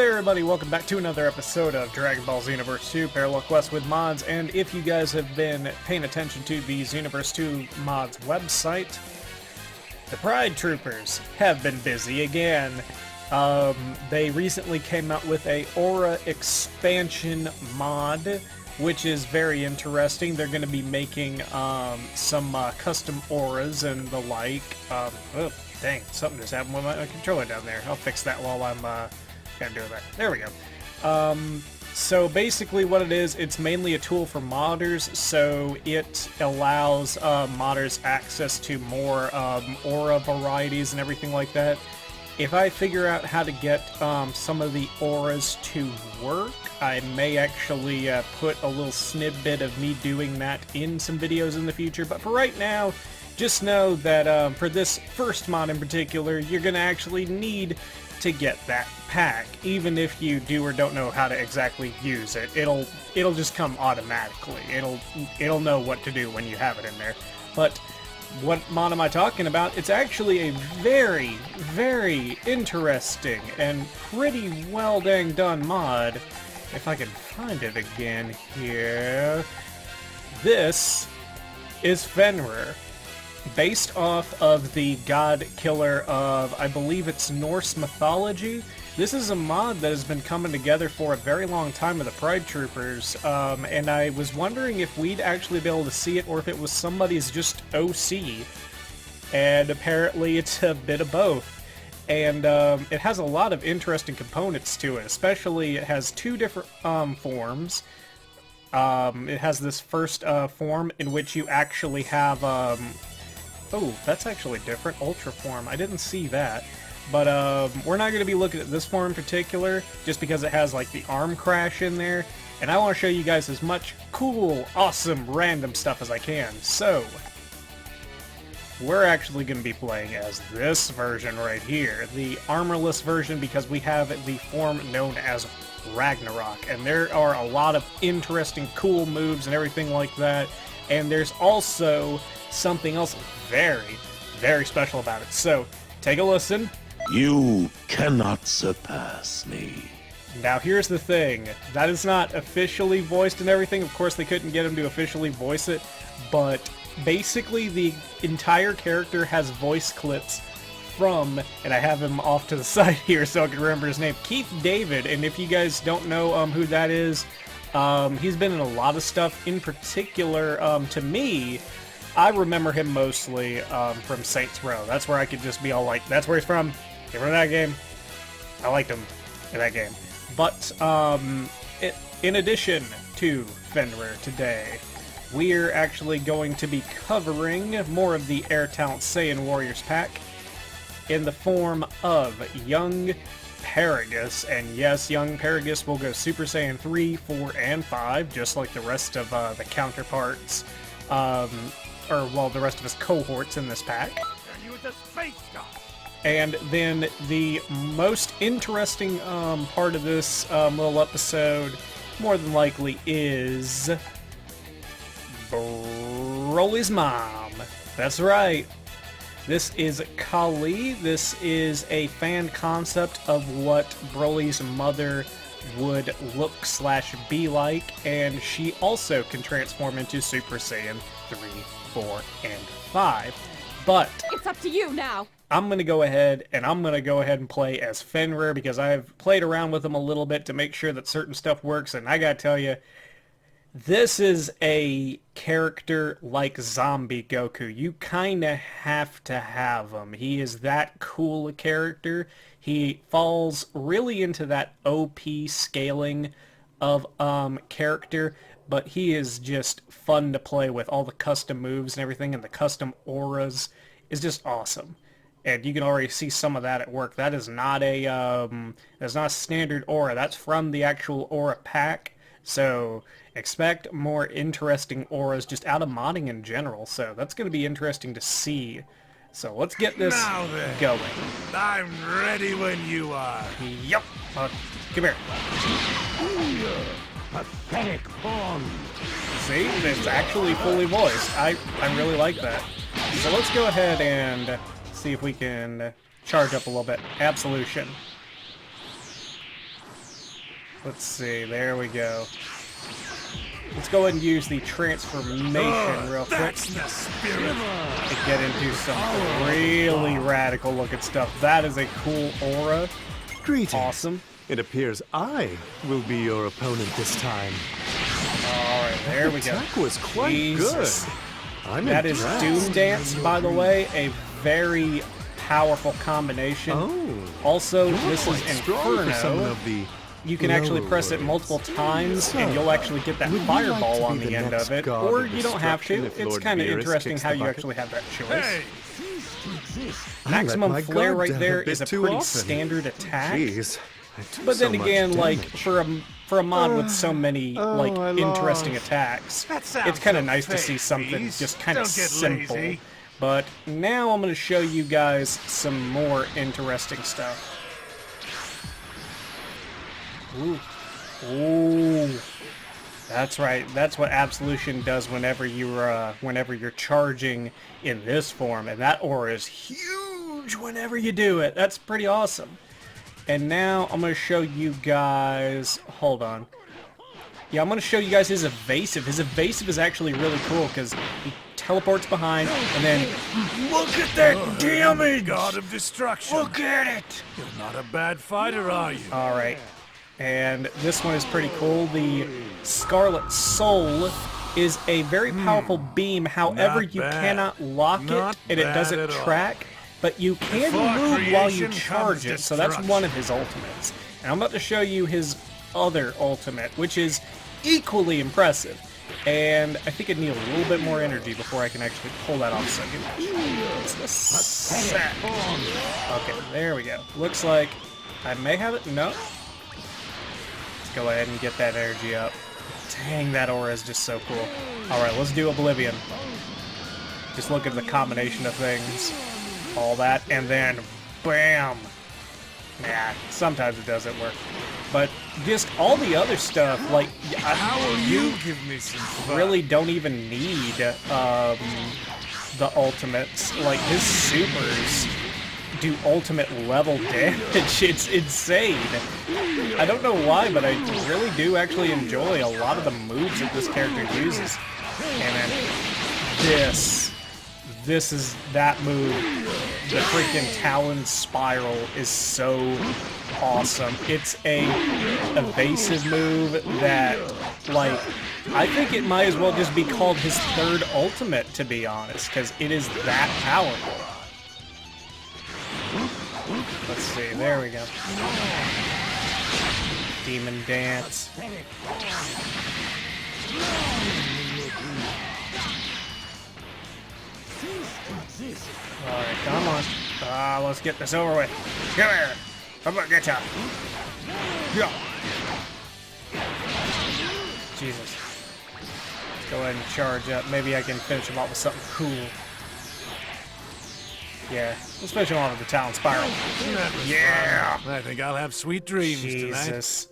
there, everybody! Welcome back to another episode of Dragon Ball Xenoverse 2 Parallel Quest with Mods, and if you guys have been paying attention to the Xenoverse 2 Mods website, the Pride Troopers have been busy again. They recently came out with a Aura expansion mod, which is very interesting. They're going to be making some custom auras and the like. Oh, dang, something just happened with my controller down there. I'll fix that while I'm kind of doing that. There we go. So basically what it is, it's mainly a tool for modders, so it allows modders access to more aura varieties and everything like that. If I figure out how to get some of the auras to work, I may actually put a little snippet of me doing that in some videos in the future, but for right now, just know that for this first mod in particular, you're going to actually need to get that pack. Even if you do or don't know how to exactly use it, it'll just come automatically. It'll know what to do when you have it in there. But what mod am I talking about? It's actually a very, very interesting and pretty well dang done mod. If I can find it again here. This is Fenrir, based off of the god killer of, I believe it's Norse mythology. This is a mod that has been coming together for a very long time with the Pride Troopers, and I was wondering if we'd actually be able to see it or if it was somebody's just OC, and apparently it's a bit of both. And it has a lot of interesting components to it, especially it has two different forms. It has this first form in which you actually have oh, that's actually different. Ultra form. I didn't see that. But we're not going to be looking at this form in particular, just because it has like the arm crash in there. And I want to show you guys as much cool, awesome, random stuff as I can. So, we're actually going to be playing as this version right here. The armorless version, because we have the form known as Ragnarok. And there are a lot of interesting, cool moves and everything like that. And there's also something else very, very special about it. So, take a listen. You cannot surpass me. Now here's the thing, that is not officially voiced and everything. Of course they couldn't get him to officially voice it, but basically the entire character has voice clips from, and I have him off to the side here so I can remember his name, Keith David. And if you guys don't know who that is, he's been in a lot of stuff. In particular, to me, I remember him mostly from Saints Row. That's where I could just be all like, that's where he's from. Give her that game. I liked him in that game. But in addition to Fenrir today, we're actually going to be covering more of the Air Talent Saiyan Warriors pack in the form of young Paragus. And yes, young Paragus will go Super Saiyan 3, 4, and 5, just like the rest of the counterparts, or, well, the rest of his cohorts in this pack. And then the most interesting part of this little episode, more than likely, is BROLY'S mom. That's right. This is Kauli. This is a fan concept of what BROLY'S mother would look/be like, and she also can transform into Super Saiyan 3, 4, and 5. But it's up to you now. I'm going to go ahead and play as Fenrir, because I've played around with him a little bit to make sure that certain stuff works, and I gotta tell you, this is a character like Zombie Goku. You kinda have to have him. He is that cool a character. He falls really into that OP scaling of character, but he is just fun to play with. All the custom moves and everything, and the custom auras is just awesome. And you can already see some of that at work. That is not a standard aura. That's from the actual aura pack. So expect more interesting auras just out of modding in general. So that's going to be interesting to see. So let's get this going. I'm ready when you are. Yep. Come here. Pathetic form. See? It's actually fully voiced. I really like that. So let's go ahead and see if we can charge up a little bit. Absolution. Let's see, there we go. Let's go ahead and use the transformation real quick to get into some really radical looking stuff. That is a cool aura. Greetings. Awesome. It appears I will be your opponent this time. Alright, there we go. That was quite Jesus. good. I'm That is impressed. Doom Dance, by the way, a very powerful combination. Oh. Also, You're this is quite strong for someone Inferno. of the You can actually press it multiple times, and you'll actually get that fireball on the end of it. Or you don't have to. It's kind of interesting how you actually have that choice. Maximum Flare right there is a pretty standard attack. Jeez, But then again, like, for a mod with so many, like, I interesting lost. attacks, That sounds it's kind of so nice to fake, see something please. just kind of Don't get simple. lazy. But now I'm going to show you guys some more interesting stuff. Ooh. Ooh. That's right. That's what Absolution does whenever you're charging in this form, and that aura is huge whenever you do it. That's pretty awesome. And now I'm going to show you guys... Hold on. Yeah, I'm going to show you guys his evasive. His evasive is actually really cool because he teleports behind, and then look at that damage! God of destruction. Look at it! You're not a bad fighter, are you? All right. And this one is pretty cool. The Scarlet Soul is a very powerful beam. However, Not you bad. cannot lock Not it, and it bad doesn't at all. track. But you can Before move while you creation charge comes it, so that's destruction. one of his ultimates. And I'm about to show you his other ultimate, which is equally impressive. And I think I need a little bit more energy before I can actually pull that off. So it's the set. Okay, there we go. Looks like I may have it. No. Let's go ahead and get that energy up. Dang, that aura is just so cool. Alright, let's do Oblivion. Just look at the combination of things. All that, and then BAM! Nah, sometimes it doesn't work. But just all the other stuff, like, How will you give me some fun? really don't even need the ultimates. Like, his supers do ultimate level damage. It's insane. I don't know why, but I really do actually enjoy a lot of the moves that this character uses. And then this is that move. The freaking Talon Spiral is so awesome. It's a evasive move that, like, I think it might as well just be called his third ultimate, to be honest, because it is that powerful. Let's see, there we go. Demon Dance. Alright, come on. Let's get this over with. Come here. I'm gonna get ya. Yeah. Jesus. Let's go ahead and charge up. Maybe I can finish him off with something cool. Yeah, let's finish him off with the Talon Spiral. Yeah! I think I'll have sweet dreams tonight. Jesus.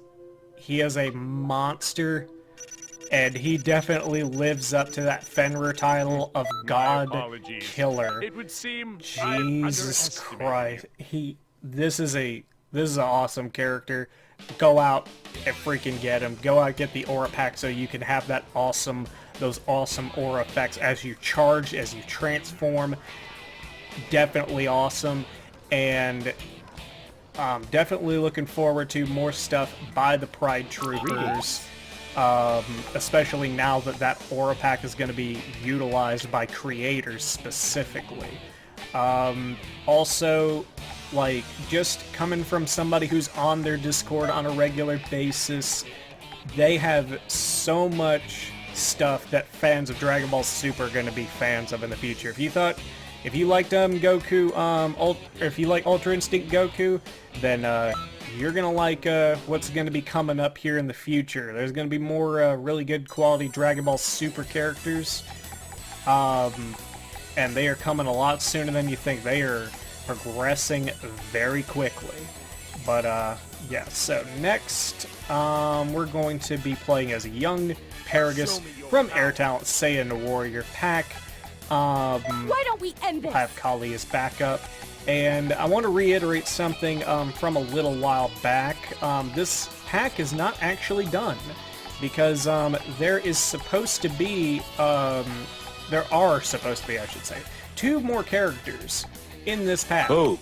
He is a monster, and he definitely lives up to that Fenrir title of God Killer. It would seem Jesus Christ. This is an awesome character. Go out and freaking get him. Go out and get the aura pack so you can have those awesome aura effects as you charge, as you transform. Definitely awesome, and definitely looking forward to more stuff by the Pride Troopers, especially now that that aura pack is going to be utilized by creators specifically. Also, like, just coming from somebody who's on their Discord on a regular basis, they have so much stuff that fans of Dragon Ball Super are going to be fans of in the future. If you liked Goku, if you like Ultra Instinct Goku, then you're gonna like what's gonna be coming up here in the future. There's gonna be more really good quality Dragon Ball Super characters, and they are coming a lot sooner than you think. They are progressing very quickly. But yeah. So next, we're going to be playing as a young Paragus from Air Talent Saiyan Warrior Pack. Why don't we end this? I have Kauli as backup. And I want to reiterate something from a little while back. This pack is not actually done, because there is supposed to be, there are supposed to be, I should say, 2 more characters in this pack. Hope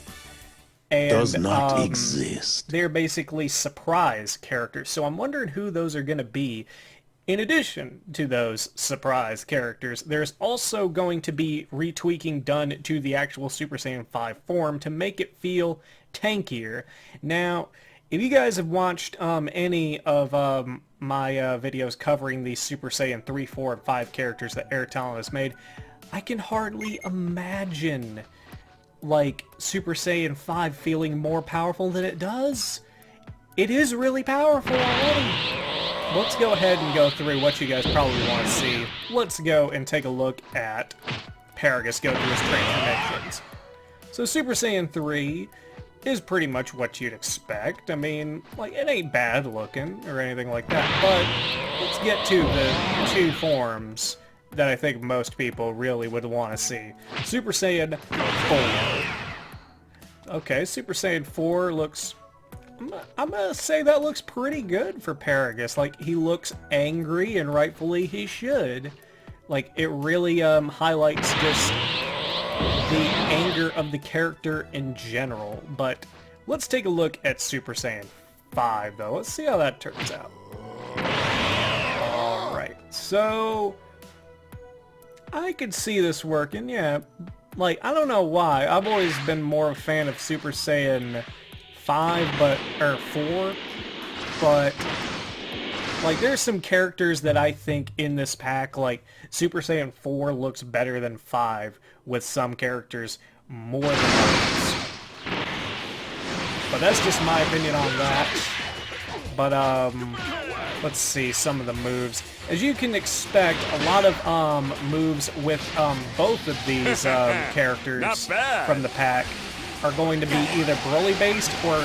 And, does not exist. They're basically surprise characters, so I'm wondering who those are going to be. In addition to those surprise characters, there's also going to be retweaking done to the actual Super Saiyan 5 form to make it feel tankier. Now, if you guys have watched any of my videos covering the Super Saiyan 3, 4, and 5 characters that Air Talent has made, I can hardly imagine, like, Super Saiyan 5 feeling more powerful than it does. It is really powerful already. Let's go ahead and go through what you guys probably want to see. Let's go and take a look at Paragus go through his transformations. So Super Saiyan 3 is pretty much what you'd expect. I mean, like, it ain't bad looking or anything like that, but let's get to the 2 forms that I think most people really would want to see. Super Saiyan 4. Okay, Super Saiyan 4 looks... I'm gonna say that looks pretty good for Paragus. Like, he looks angry, and rightfully he should. Like, it really highlights just the anger of the character in general. But let's take a look at Super Saiyan 5, though. Let's see how that turns out. Alright, so... I could see this working, yeah. Like, I don't know why. I've always been more of a fan of Super Saiyan 5, or 4, but, like, there's some characters that I think in this pack, like, Super Saiyan 4 looks better than 5, with some characters more than others. But that's just my opinion on that. But, let's see some of the moves. As you can expect, a lot of, moves with, both of these, characters from the pack are going to be either Broly based or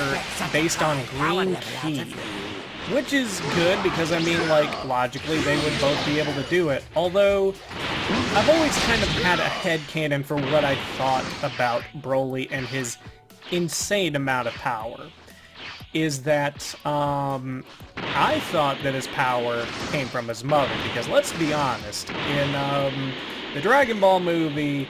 based on green ki. Which is good because, I mean, like, logically they would both be able to do it. Although, I've always kind of had a headcanon for what I thought about Broly and his insane amount of power. Is that, I thought that his power came from his mother, because let's be honest, in, the Dragon Ball movie,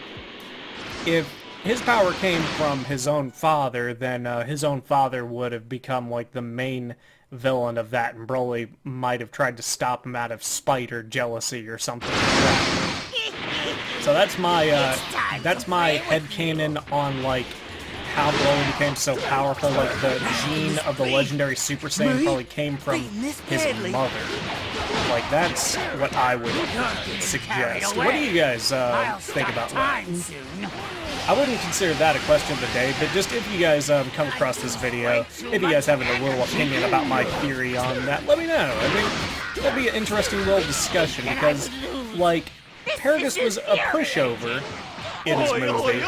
if his power came from his own father, then his own father would have become, like, the main villain of that, and Broly might have tried to stop him out of spite or jealousy or something like that. So that's my headcanon on, like, how Broly became so powerful. Like, the gene of the legendary Super Saiyan probably came from his mother. Like, that's what I would suggest. What do you guys think about that? I wouldn't consider that a question of the day, but just if you guys come across this video, if you guys have a little opinion about my theory on that, let me know. I think that'd be an interesting little discussion, because, like, Paragus was a pushover in his movie.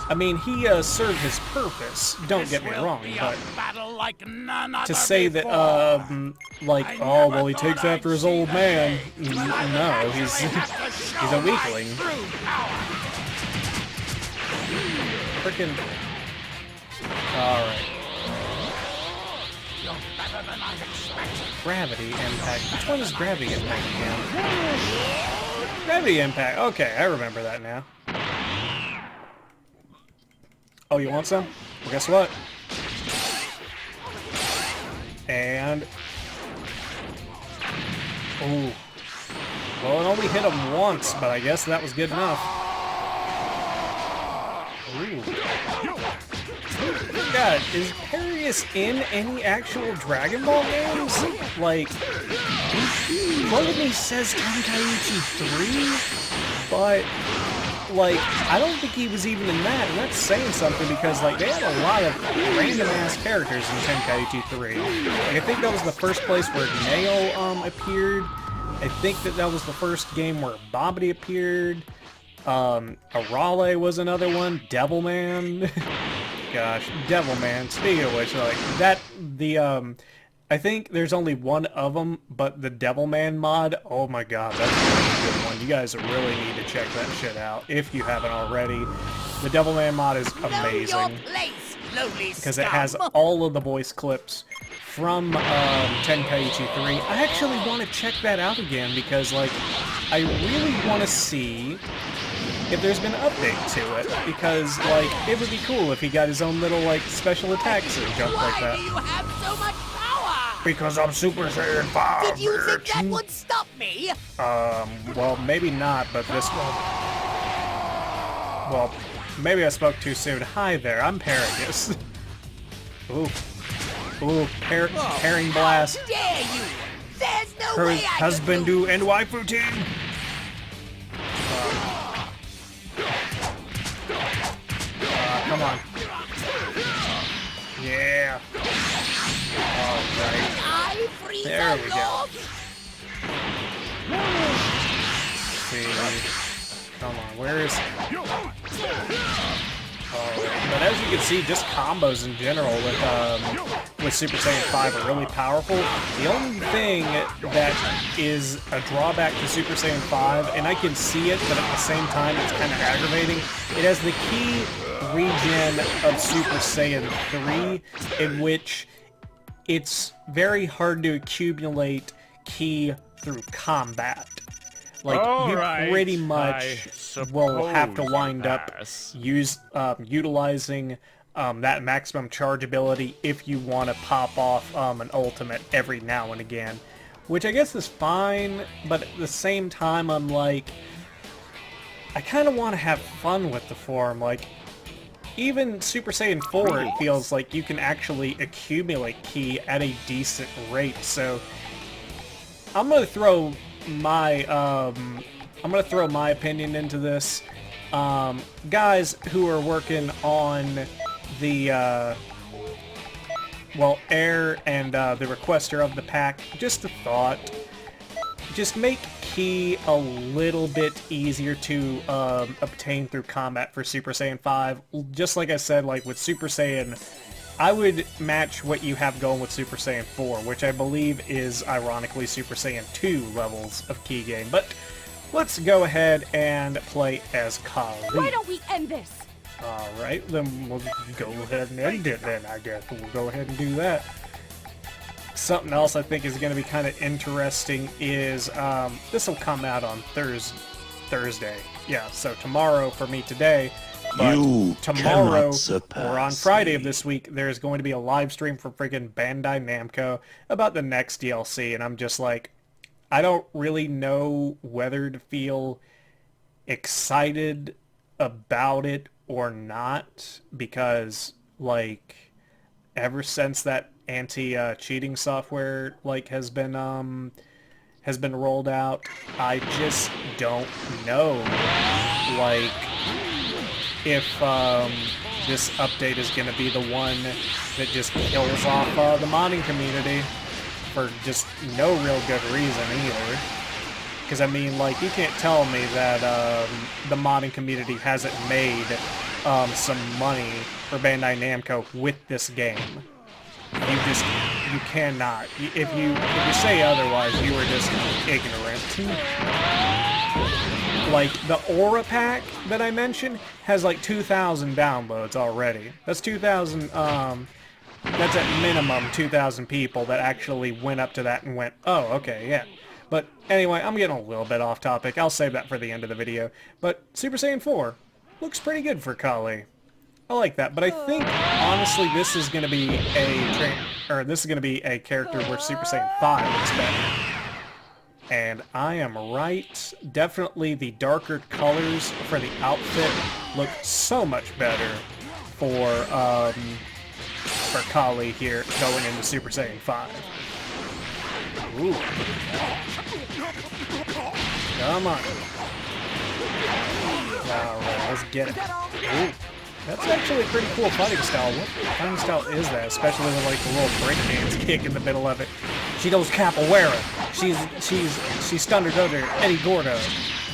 I mean, he served his purpose, don't get me wrong, but to say that, like, oh, well, he takes after his old man, no, he's a weakling. Frickin'... Alright. Gravity impact. Which one is gravity impact again? Gravity impact. Okay, I remember that now. Oh, you want some? Well, guess what? And... Ooh. Well, it only hit him once, but I guess that was good enough. Ooh. God, is Paragus in any actual Dragon Ball games? Like, part of me says Tenkaichi 3, but, like, I don't think he was even in that, and that's saying something because, like, they had a lot of random-ass characters in Tenkaichi 3. Like, I think that was the first place where Nail, appeared. I think that was the first game where Babidi appeared. Arale was another one. Devilman. Gosh, Devilman. Speaking of which, like, that, I I think there's only one of them, but the Devilman mod, oh my god, that's a really good one. You guys really need to check that shit out if you haven't already. The Devilman mod is amazing because it has all of the voice clips from Tenkaichi 3. I actually want to check that out again because, like, I really want to see if there's been an update to it, because, like, it would be cool if he got his own little, like, special attacks and jump like that. Why do you have so much power? Because I'm Super Saiyan 5, Did you think that would stop me? Well, maybe not, but this one... Well, maybe I spoke too soon. Hi there, I'm Paragus. Ooh. Ooh, Herring Blast. How dare you? There's no Her way I husband could and waifu team. Come on. Yeah. Alright. I freeze There we go. See. Come on, where is... But as you can see, just combos in general with Super Saiyan 5 are really powerful. The only thing that is a drawback to Super Saiyan 5, and I can see it, but at the same time it's kind of aggravating, it has the key region of Super Saiyan 3, in which it's very hard to accumulate ki through combat. Like, you pretty much will have to wind up utilizing that maximum charge ability if you want to pop off an ultimate every now and again. Which I guess is fine, but at the same time I'm like, I kind of want to have fun with the form. Like, even Super Saiyan 4, it feels like you can actually accumulate ki at a decent rate, so I'm gonna throw my opinion into this. Guys who are working on the heir and the requester of the pack, just a thought. Just make ki a little bit easier to obtain through combat for Super Saiyan 5. Just like I said, like with Super Saiyan, I would match what you have going with Super Saiyan 4, which I believe is, ironically, Super Saiyan 2 levels of ki gain. But let's go ahead and play as Kauli. Why don't we end this? Alright, then we'll go ahead and end it then, I guess. We'll go ahead and do that. Something else I think is going to be kind of interesting is, this will come out on Thursday. Yeah, so tomorrow for me today. But tomorrow, or on Friday of this week, there's going to be a live stream from freaking Bandai Namco about the next DLC, and I'm just like, I don't really know whether to feel excited about it or not, because, like, ever since that anti-cheating software, like, has been rolled out, I just don't know, like, if this update is going to be the one that just kills off the modding community for just no real good reason either. Because, I mean, like, you can't tell me that the modding community hasn't made some money for Bandai Namco with this game. You cannot. If you say otherwise, you are just ignorant. Like, the Aura Pack that I mentioned has like 2,000 downloads already. That's 2,000, that's at minimum 2,000 people that actually went up to that and went, oh, okay, yeah. But anyway, I'm getting a little bit off topic. I'll save that for the end of the video. But Super Saiyan 4 looks pretty good for Kauli. I like that, but I think, honestly, this is going to be a character where Super Saiyan 5 looks better. And I am right. Definitely the darker colors for the outfit look so much better for Kauli here going into Super Saiyan 5. Ooh. Come on. Alright, let's get it. Ooh. That's actually a pretty cool fighting style. What fighting style is that? Especially with like the little breakdance kick in the middle of it. She goes capoeira. She's stunned her under Eddie Gordo.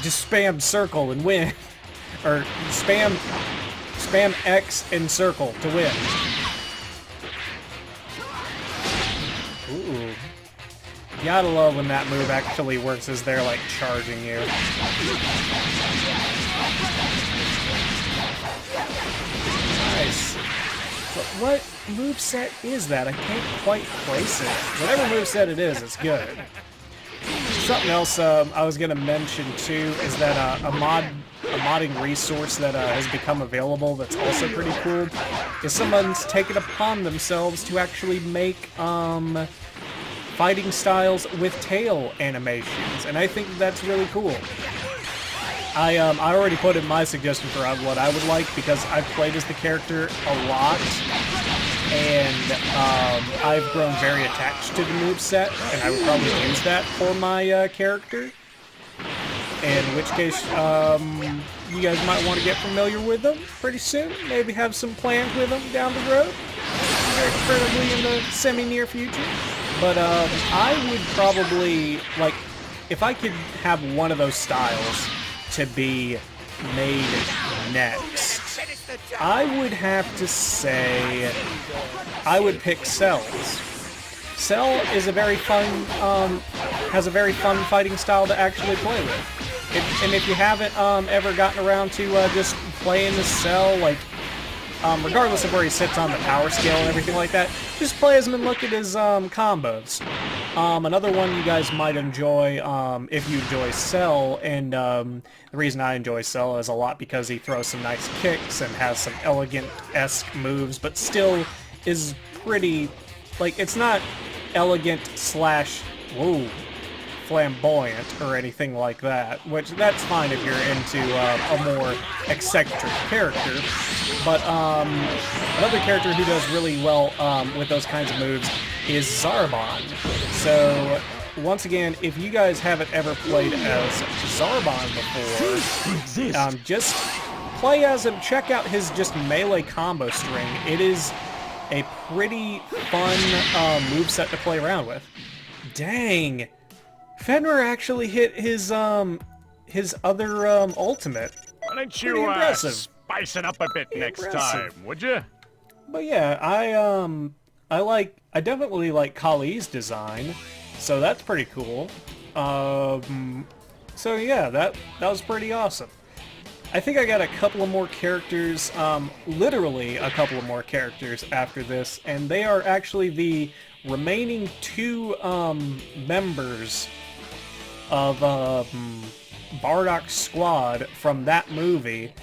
Just spam circle and win. Or spam X and circle to win. Ooh. Gotta love when that move actually works as they're, like, charging you. Nice. But what moveset is that? I can't quite place it. Whatever moveset it is, it's good. Something else I was going to mention, too, is that a modding resource that has become available that's also pretty cool is someone's taken upon themselves to actually make fighting styles with tail animations, and I think that's really cool. I already put in my suggestion for what I would like, because I've played as the character a lot, and I've grown very attached to the moveset, and I would probably use that for my character. In which case, you guys might want to get familiar with them pretty soon. Maybe have some plans with them down the road, preferably in the semi-near future. But I would probably, like, if I could have one of those styles to be made next, I would have to say I would pick Cell's. Cell is a very fun, has a very fun fighting style to actually play with. And if you haven't ever gotten around to just playing the Cell, like, regardless of where he sits on the power scale and everything like that, just play as him and look at his combos. Another one you guys might enjoy, if you enjoy Cell, and the reason I enjoy Cell is a lot because he throws some nice kicks and has some elegant-esque moves, but still is pretty, like, it's not elegant slash, whoa, flamboyant or anything like that, which that's fine if you're into a more eccentric character. But another character who does really well with those kinds of moves is Zarbon. So once again, if you guys haven't ever played as Zarbon before, just play as him. Check out his just melee combo string. It is a pretty fun moveset to play around with. Dang! Fenrir actually hit his other ultimate. Why don't you spice it up a bit next time, would you? But yeah, I definitely like Kauli's design, so that's pretty cool. So yeah, that was pretty awesome. I think I got a couple of more characters, literally a couple of more characters after this, and they are actually the remaining two members of Bardak's squad from that movie,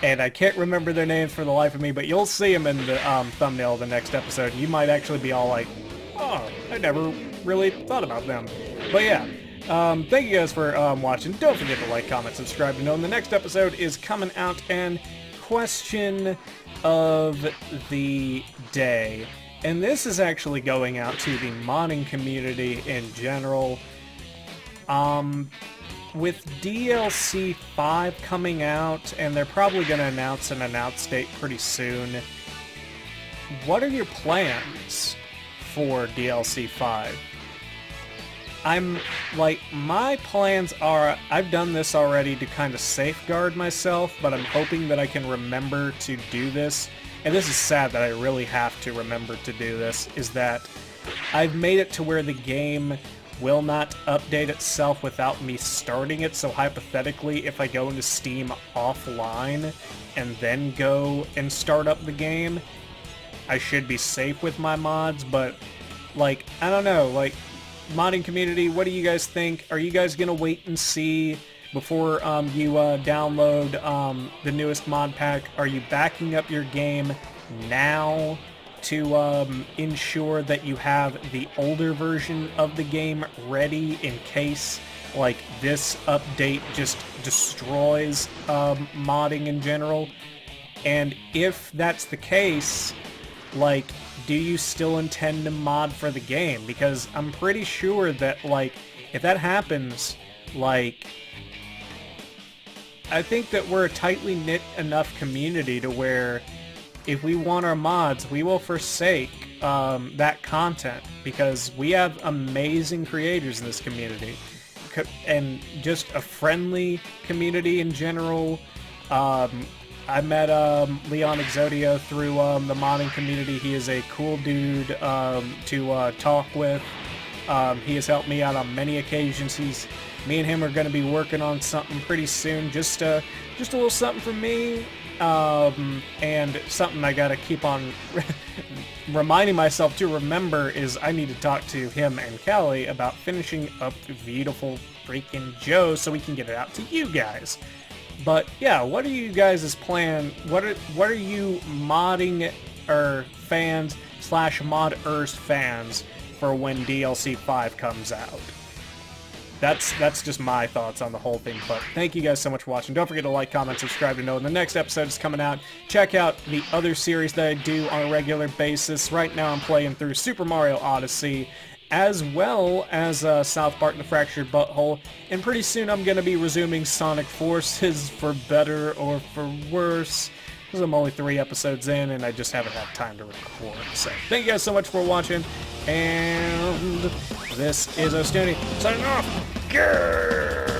and I can't remember their names for the life of me, but you'll see them in the thumbnail of the next episode. You might actually be all like, oh, I never really thought about them. But yeah, thank you guys for watching. Don't forget to like, comment, subscribe to know when the next episode is coming out. And question of the day. And this is actually going out to the modding community in general. With DLC 5 coming out, and they're probably going to announce an announce date pretty soon, what are your plans for DLC 5? My plans are, I've done this already to kind of safeguard myself, but I'm hoping that I can remember to do this. And this is sad that I really have to remember to do this, is that I've made it to where the game will not update itself without me starting it, so hypothetically, if I go into Steam offline and then go and start up the game, I should be safe with my mods. But, like, I don't know, like, modding community, what do you guys think? Are you guys gonna wait and see before you download the newest mod pack? Are you backing up your game now to ensure that you have the older version of the game ready in case, like, this update just destroys modding in general? And if that's the case, like, do you still intend to mod for the game? Because I'm pretty sure that, like, if that happens, like, I think that we're a tightly knit enough community to where if we want our mods, we will forsake that content, because we have amazing creators in this community, and just a friendly community in general. I met Leon Exodio through the modding community. He is a cool dude to talk with, He has helped me out on many occasions. Me and him are going to be working on something pretty soon. Just a little something for me, and something I got to keep on reminding myself to remember is I need to talk to him and Kali about finishing up Beautiful Freaking Joe so we can get it out to you guys. But yeah, what are you guys' plan? What are you modding or fans / modders fans for when DLC 5 comes out? That's just my thoughts on the whole thing, but thank you guys so much for watching. Don't forget to like, comment, subscribe to know when the next episode is coming out. Check out the other series that I do on a regular basis. Right now I'm playing through Super Mario Odyssey, as well as South Park and the Fractured Butthole, and pretty soon I'm going to be resuming Sonic Forces, for better or for worse, because I'm only 3 episodes in and I just haven't had time to record. So thank you guys so much for watching, and this is Ostuni signing off. Grrr!